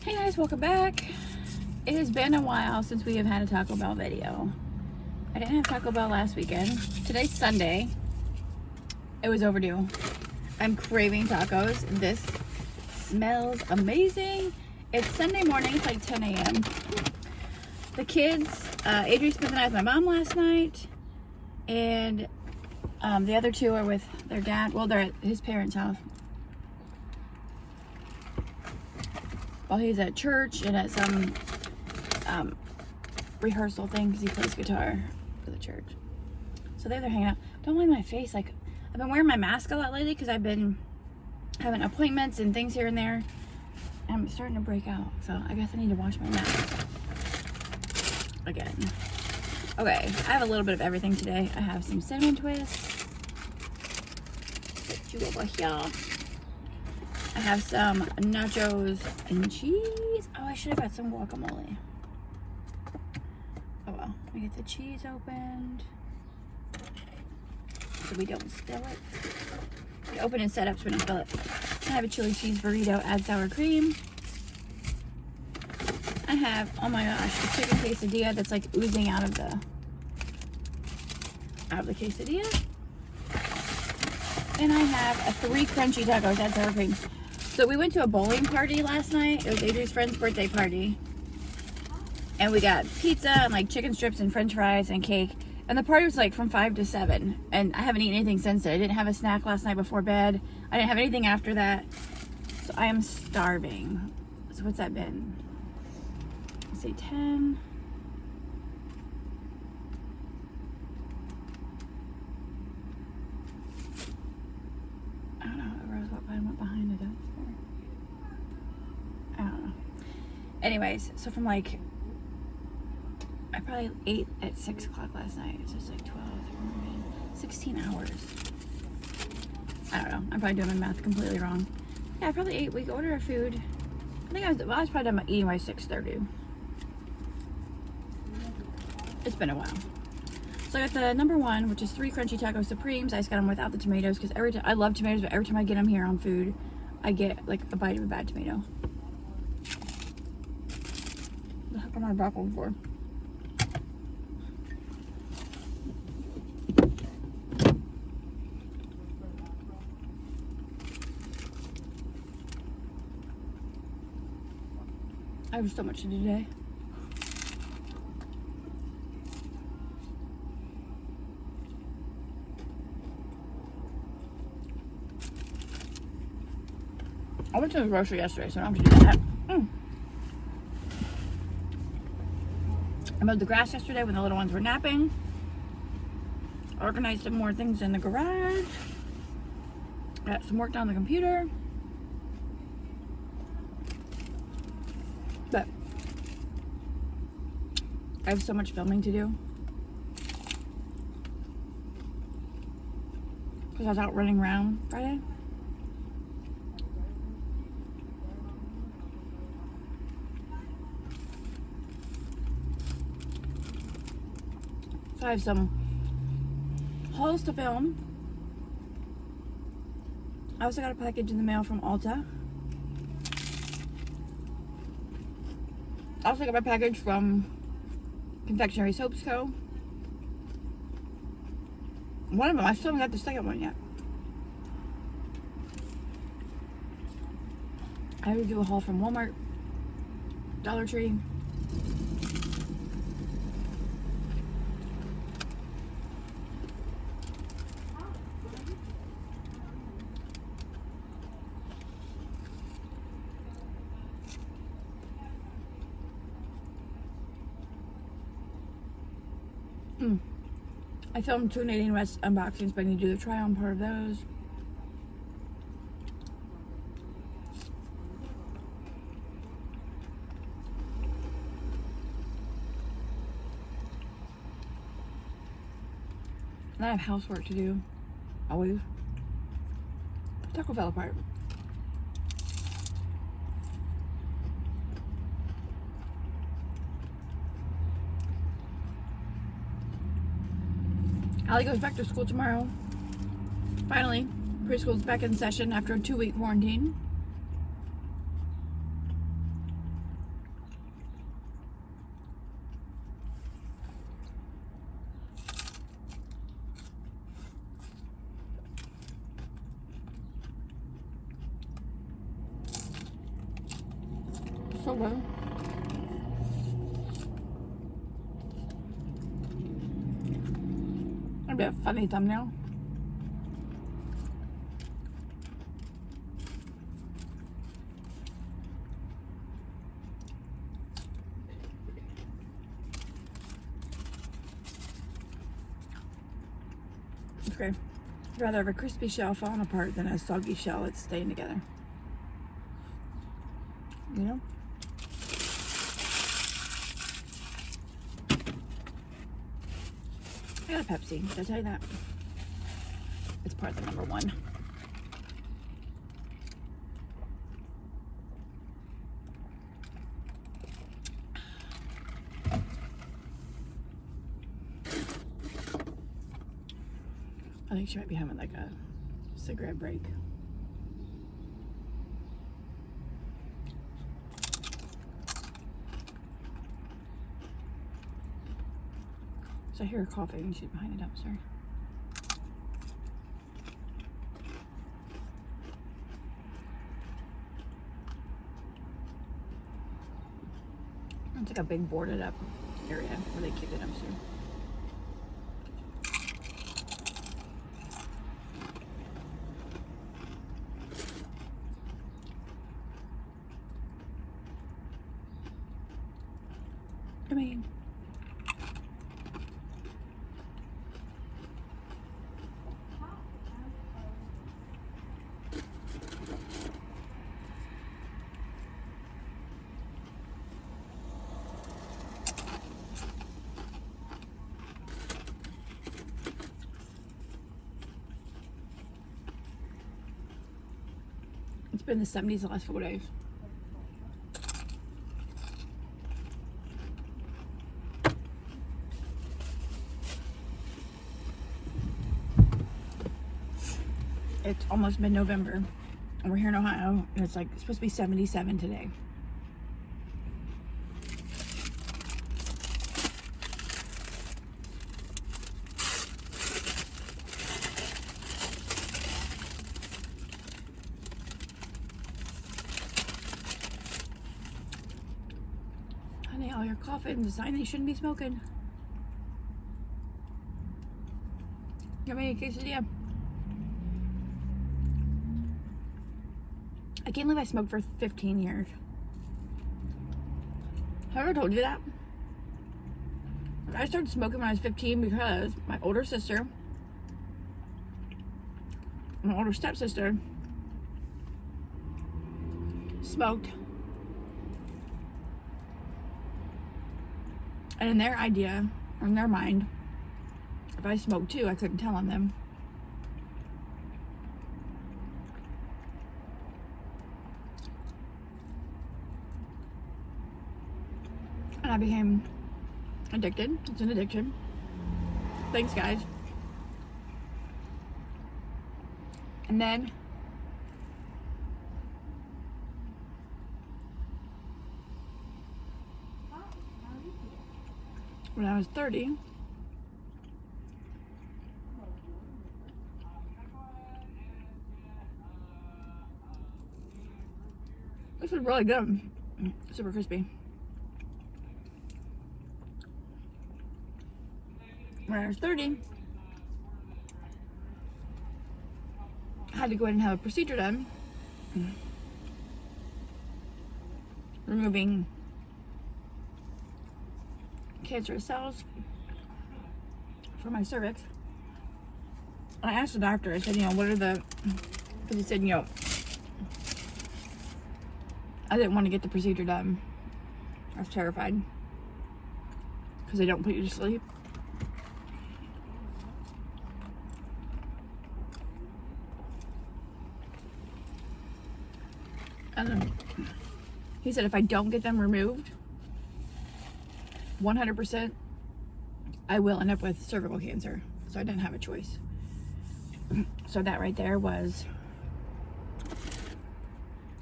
Hey guys, welcome back. It has been a while since we have had a Taco Bell video. I didn't have Taco Bell last weekend. Today's Sunday. It was overdue. I'm craving tacos. This smells amazing. It's Sunday morning, it's like 10 a.m. The kids, Adrian spent the night with my mom last night, and the other two are with their dad. Well, they're at his parents' house. While he's at church and at some rehearsal thing because he plays guitar for the church. So they're hanging out. Don't mind my face. Like, I've been wearing my mask a lot lately because I've been having appointments and things here and there. And I'm starting to break out. So I guess I need to wash my mask again. Okay, I have a little bit of everything today. I have some cinnamon twists. Put you over here. I have some nachos and cheese. Oh, I should have got some guacamole. Oh well. Let me get the cheese opened so we don't spill it. We open and set up so we don't spill it. I have a chili cheese burrito, add sour cream. I have, oh my gosh, a chicken quesadilla that's like oozing out of the quesadilla. And I have 3 crunchy tacos, add sour cream. So we went to a bowling party last night. It was Adrian's friend's birthday party. And we got pizza and like chicken strips and french fries and cake. And the party was like from 5 to 7. And I haven't eaten anything since then. I didn't have a snack last night before bed. I didn't have anything after that. So I am starving. So what's that been? Let's say 10. I don't know. Rose walked by and went behind it. I don't know. Anyways, so from like, I probably ate at 6 o'clock last night. It's just like 12, 16 hours. I don't know. I'm probably doing my math completely wrong. Yeah, I probably ate. We ordered our food. I think I was probably done eating by 6:30. It's been a while. So I got the number 1, which is 3 crunchy taco supremes. I just got them without the tomatoes because every time I love tomatoes, but every time I get them here on food, I get like a bite of a bad tomato. What the heck am I baffled for? I have so much to do today. I went to the grocery yesterday, so I don't have to do that. I mowed the grass yesterday when the little ones were napping. Organized some more things in the garage. Got some work done on the computer. But I have so much filming to do. Because I was out running around Friday. So I have some hauls to film. I also got a package in the mail from Ulta. I also got my package from Confectionery Soaps Co. One of them, I still haven't got the second one yet. I had to do a haul from Walmart, Dollar Tree. I filmed 2 Canadian West unboxings, but I need to do the try-on part of those. And I have housework to do. Always. Taco fell apart. Allie goes back to school tomorrow. Finally, preschool's back in session after a 2-week quarantine. So good. That'd be a funny thumbnail. It's great. I'd rather have a crispy shell falling apart than a soggy shell that's staying together. You know? I got a Pepsi. Did I tell you that? It's part of the number one. I think she might be having like a cigarette break. So I hear her coughing. She's behind the dumpster. It's like a big boarded up area where they keep the dumpster. Come in. It's been the 70s the last couple days. It's almost mid-November, and we're here in Ohio, and it's like it's supposed to be 77 today. Honey, all your coughing is a sign that you shouldn't be smoking. Give me a quesadilla. I can't believe I smoked for 15 years. Have I ever told you that? I started smoking when I was 15 because my older sister, my older stepsister, smoked. And in their idea, or in their mind, if I smoked too, I couldn't tell on them. And I became addicted. It's an addiction. Thanks, guys. And then when I was 30, this was really good. Super crispy. When I was 30, I had to go in and have a procedure done, removing cancerous cells from my cervix. And I asked the doctor, I said, what are the, because he said, I didn't want to get the procedure done. I was terrified because they don't put you to sleep. And he said if I don't get them removed, 100%, I will end up with cervical cancer. So I didn't have a choice. So that right there was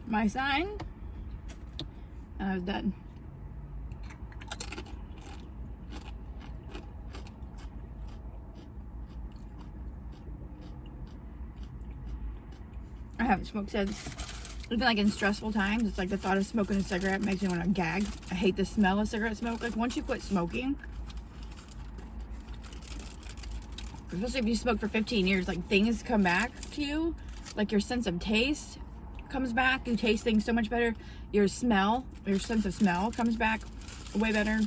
my sign. And I was done. I haven't smoked since. even like in stressful times, it's like the thought of smoking a cigarette makes me want to gag. I hate the smell of cigarette smoke. Like once you quit smoking, especially if you smoke for 15 years, like things come back to you. Like your sense of taste comes back. You taste things so much better. Your smell, your sense of smell comes back way better.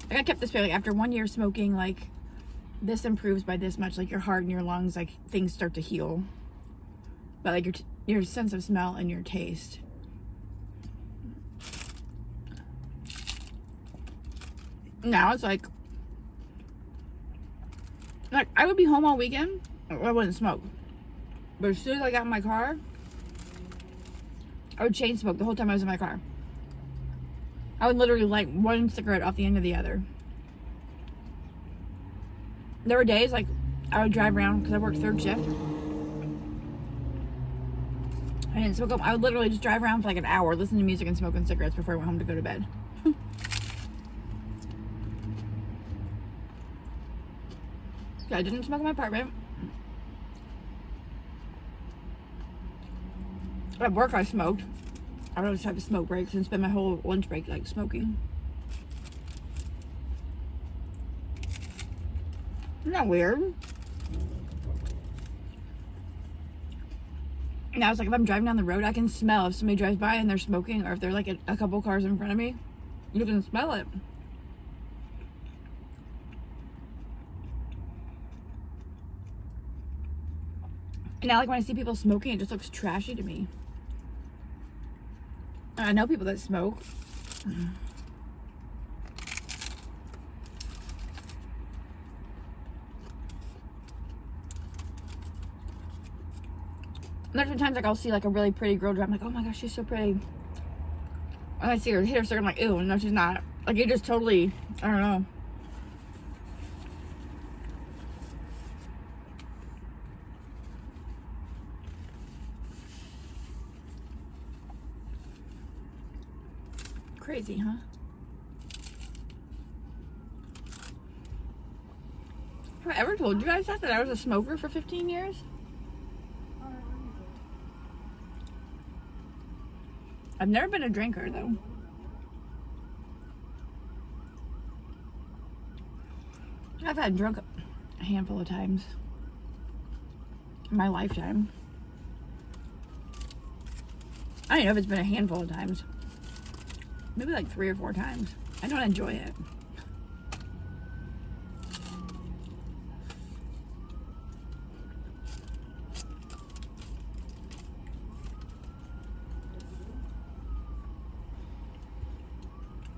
Like I kept this way, like after 1 year smoking, like this improves by this much. Like your heart and your lungs, like things start to heal. But like your sense of smell and your taste. Now it's like I would be home all weekend, I wouldn't smoke. But as soon as I got in my car, I would chain smoke the whole time I was in my car. I would literally light one cigarette off the end of the other. There were days like I would drive around because I worked third shift. I didn't smoke up. I would literally just drive around for like an hour, listening to music and smoking cigarettes before I went home to go to bed. I didn't smoke in my apartment. At work I smoked. I would always have smoke breaks and spend my whole lunch break like smoking. Isn't that weird? Now it's like if I'm driving down the road, I can smell if somebody drives by and they're smoking, or if they're like a couple cars in front of me, you can smell it. And now like when I see people smoking, it just looks trashy to me. I know people that smoke. There's been times like I'll see like a really pretty girl drive. I'm like, oh my gosh, she's so pretty. And I see her hit her cigarette, I'm like, ew, no, she's not. Like it just totally, I don't know. Crazy, huh? Have I ever told you guys that I was a smoker for 15 years? I've never been a drinker though. I've had drunk a handful of times in my lifetime. I don't know if it's been a handful of times. Maybe like 3 or 4 times. I don't enjoy it.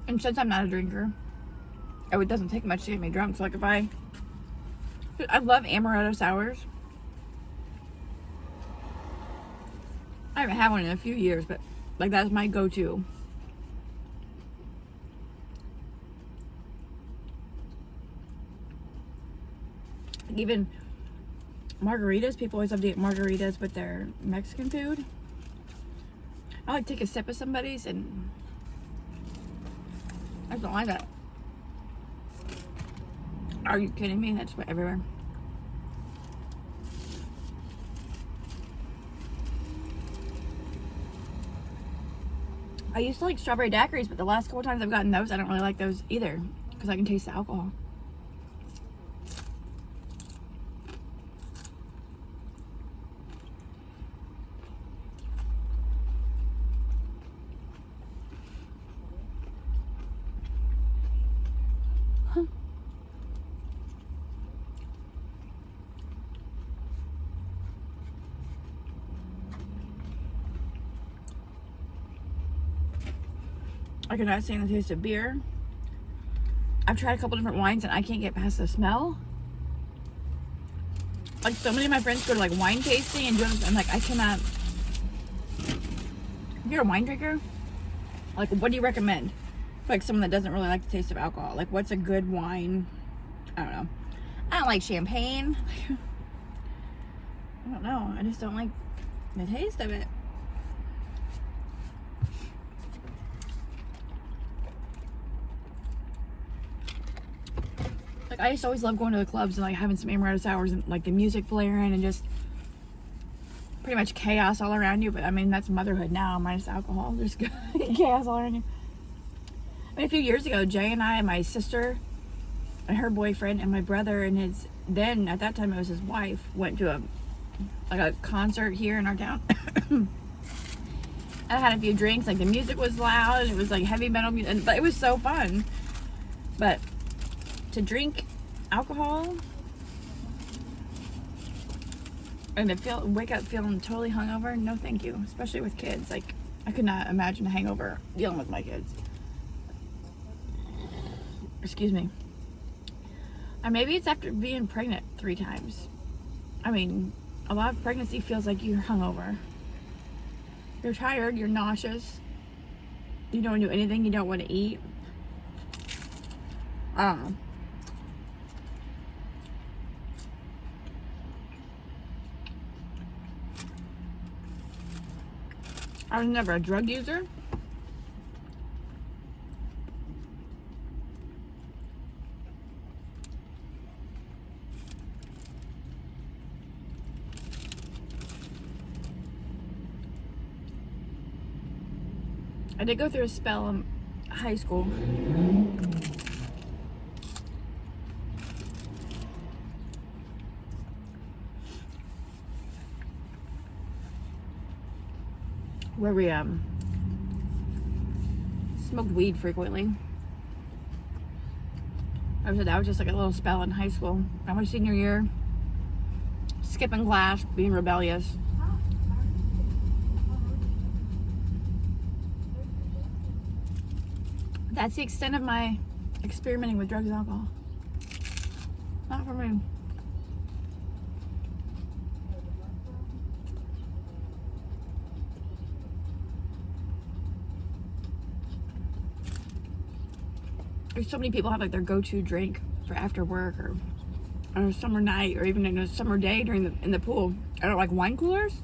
And since I'm not a drinker, it doesn't take much to get me drunk. So like if I love amaretto sours. I haven't had one in a few years, but like that's my go-to. Even margaritas, people always love to eat margaritas with their Mexican food. I like to take a sip of somebody's and I don't like that. Are you kidding me? That's everywhere. I used to like strawberry daiquiris, but the last couple times I've gotten those, I don't really like those either because I can taste the alcohol. I cannot stand the taste of beer. I've tried a couple different wines and I can't get past the smell. Like so many of my friends go to like wine tasting and do it. I'm like, I cannot. If you're a wine drinker, like what do you recommend? For like someone that doesn't really like the taste of alcohol. Like what's a good wine? I don't know. I don't like champagne. I don't know. I just don't like the taste of it. Like I just always love going to the clubs and like having some amaretto sours and like the music blaring and just pretty much chaos all around you. But I mean, that's motherhood now, minus alcohol. There's chaos all around you. I mean, a few years ago, Jay and I and my sister and her boyfriend and my brother and his, then at that time it was his wife, went to a concert here in our town. I had a few drinks. Like, the music was loud. It was like heavy metal music, but it was so fun. But to drink alcohol and to wake up feeling totally hungover, no thank you. Especially with kids. Like, I could not imagine a hangover dealing with my kids. Excuse me. And maybe it's after being pregnant 3 times. I mean, a lot of pregnancy feels like you're hungover. You're tired, you're nauseous. You don't do anything, you don't want to eat. I don't know. I was never a drug user. I did go through a spell in high school where we smoked weed frequently. That was just like a little spell in high school. My senior year, skipping class, being rebellious. That's the extent of my experimenting with drugs and alcohol. Not for me. There's so many people have like their go-to drink for after work or on a summer night or even in a summer day in the pool. I don't like wine coolers.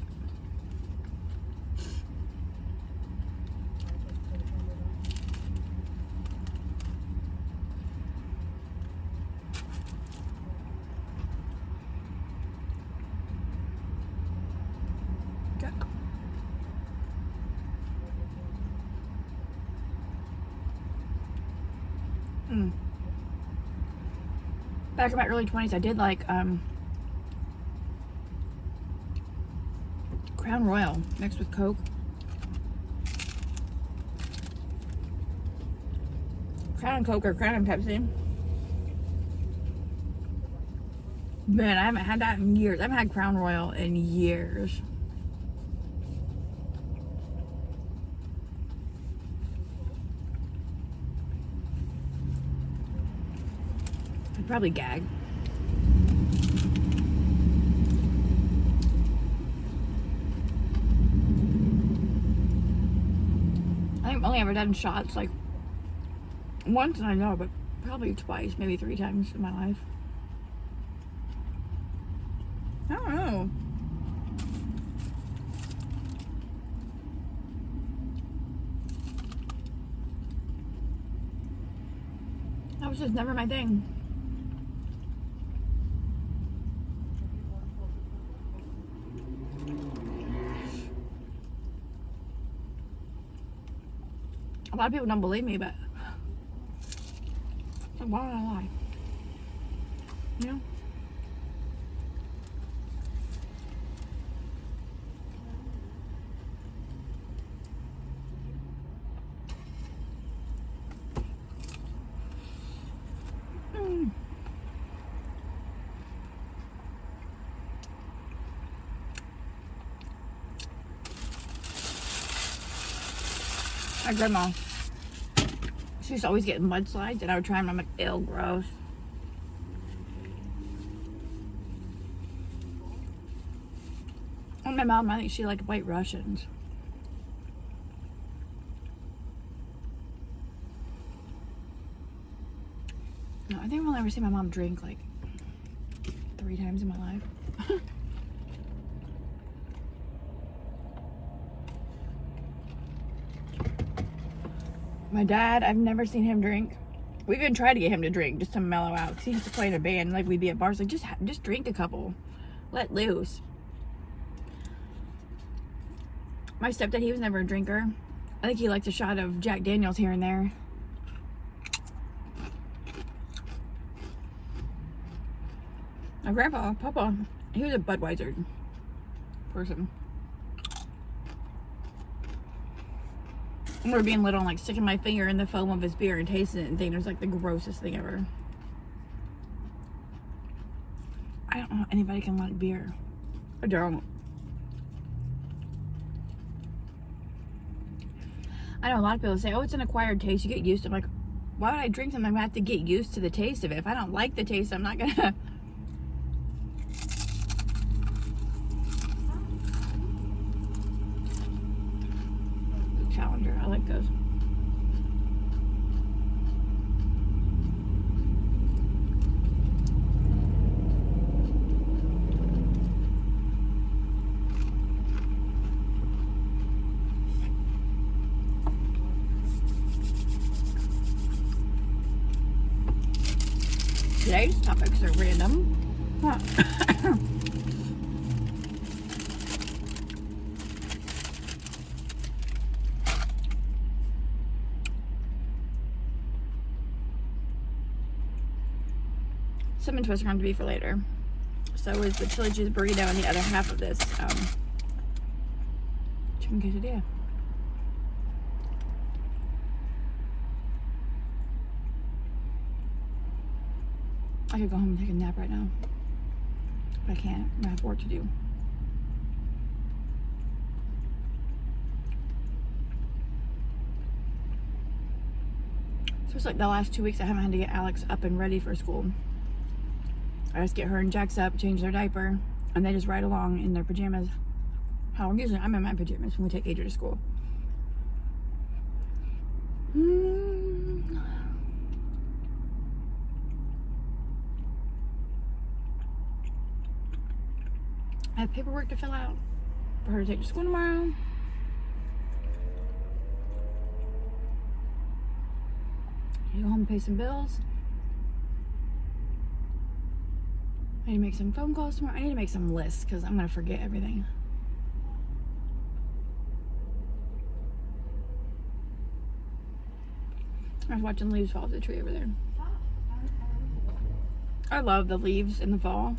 Back in my early 20s, I did like Crown Royal mixed with Coke. Crown and Coke or Crown and Pepsi. Man, I haven't had that in years. I haven't had Crown Royal in years. I'd probably gag. I've only ever done shots like once, and I know, but probably twice, maybe 3 times in my life. I don't know. That was just never my thing. A lot of people don't believe me, but why would I lie? You know? My grandma, she used to always get mudslides, and I would try them. I'm like, ew, gross. And my mom, I think she liked White Russians. No, I think I've only ever seen my mom drink like 3 times in my life. My dad, I've never seen him drink. We even tried to get him to drink just to mellow out, because he used to play in a band. Like, we'd be at bars, like, just drink a couple, let loose. My stepdad, he was never a drinker. I think he liked a shot of Jack Daniels here and there. My grandpa, Papa, he was a Budweiser person. I remember being little and like sticking my finger in the foam of his beer and tasting it and thinking it was like the grossest thing ever. I don't know how anybody can like beer. I don't. I know a lot of people say, oh, it's an acquired taste. You get used to it. I'm like, why would I drink something? I have to get used to the taste of it. If I don't like the taste, I'm not gonna. Challenger, I like those. Today's topics are random. Huh. Cinnamon twists are going to be for later. So is the chili cheese burrito and the other half of this chicken quesadilla. I could go home and take a nap right now, but I can't. I have work to do. So it's like the last 2 weeks I haven't had to get Alex up and ready for school. I just get her and Jax up, change their diaper, and they just ride along in their pajamas. Usually I'm in my pajamas when we take Adria to school. I have paperwork to fill out for her to take to school tomorrow. Go home and pay some bills. I need to make some phone calls tomorrow. I need to make some lists because I'm going to forget everything. I was watching leaves fall off the tree over there. I love the leaves in the fall.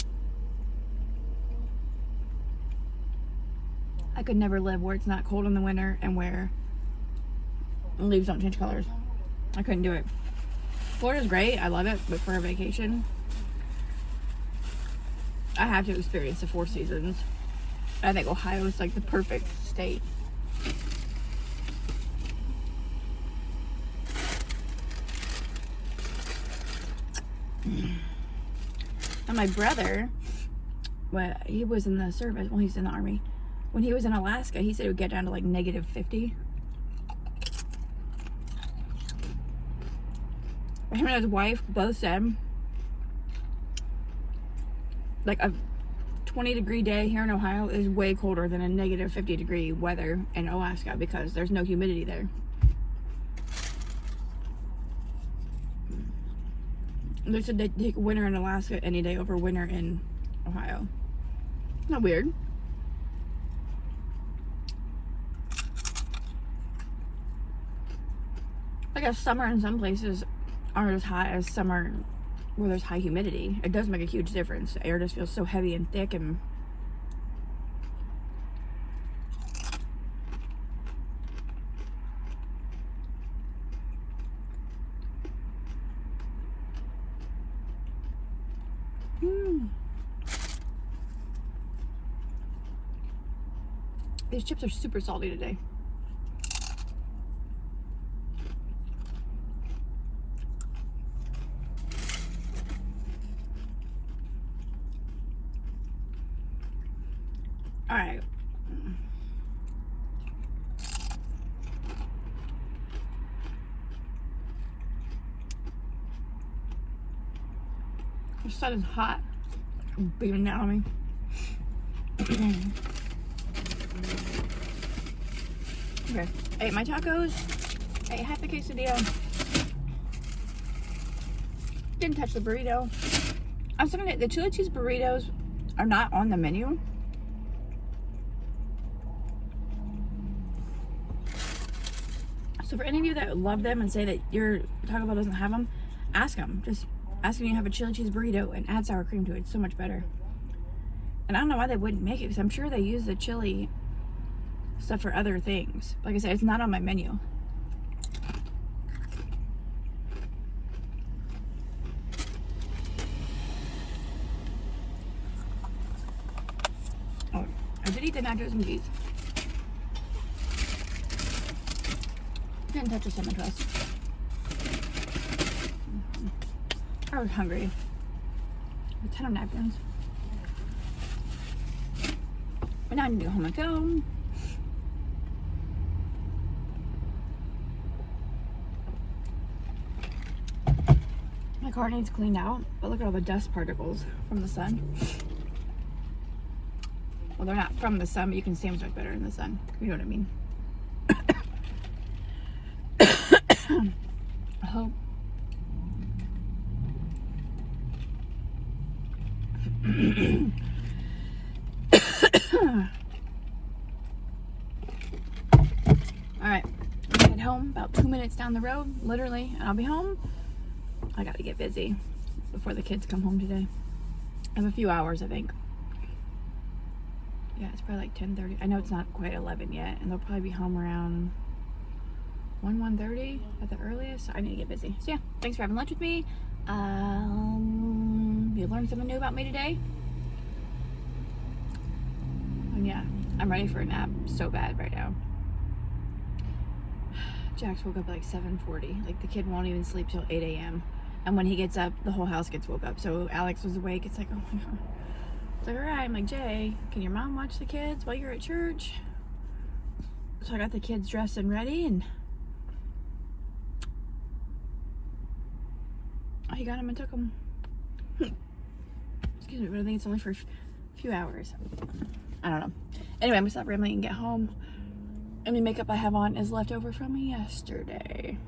I could never live where it's not cold in the winter and where leaves don't change colors. I couldn't do it. Florida's great. I love it. But for a vacation, I have to experience the 4 seasons. I think Ohio is like the perfect state. And my brother, well, he was in the service. Well, he's in the Army. When he was in Alaska, he said it would get down to like -50. Him and his wife both said like a 20-degree day here in Ohio is way colder than a -50-degree weather in Alaska because there's no humidity there. They said they'd take winter in Alaska any day over winter in Ohio. Not weird. I guess summer in some places aren't as hot as summer where there's high humidity. It does make a huge difference. The air just feels so heavy and thick and These chips are super salty today. All right. The sun is hot, beaming down on me. Okay, I ate my tacos. I ate half the quesadilla. Didn't touch the burrito. I was thinking the chili cheese burritos are not on the menu. So for any of you that love them and say that your Taco Bell doesn't have them, ask them. Just ask them to have a chili cheese burrito and add sour cream to it. It's so much better. And I don't know why they wouldn't make it, because I'm sure they use the chili stuff for other things. Like I said, it's not on my menu. Oh, I did eat the nachos and cheese. Didn't touch the cinnamon toast. I was hungry. A ton of napkins. But now I need to go home and film. My car needs cleaned out, but look at all the dust particles from the sun. Well, they're not from the sun, but you can see them much better in the sun. You know what I mean? I hope. Alright, I'm gonna head home about 2 minutes down the road, literally, and I'll be home. I gotta get busy before the kids come home today. I have a few hours, I think. Yeah, it's probably like 10:30. I know it's not quite 11 yet, and they'll probably be home around 1:30 at the earliest. So I need to get busy. So yeah, thanks for having lunch with me. You learned something new about me today. And yeah, I'm ready for a nap so bad right now. Jax woke up at like 7:40. Like the kid won't even sleep till 8 a.m. And when he gets up, the whole house gets woke up. So Alex was awake. It's like, oh my God. It's like, all right. I'm like, Jay, can your mom watch the kids while you're at church? So I got the kids dressed and ready, and he got them and took them. Excuse me, but I think it's only for a few hours. I don't know. Anyway, I'm gonna stop rambling and get home. And the makeup I have on is left over from yesterday.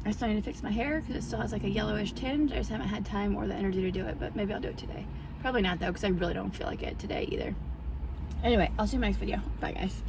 I still need to fix my hair because it still has like a yellowish tinge. I just haven't had time or the energy to do it, but maybe I'll do it today. Probably not though, because I really don't feel like it today either. Anyway, I'll see you in my next video. Bye guys.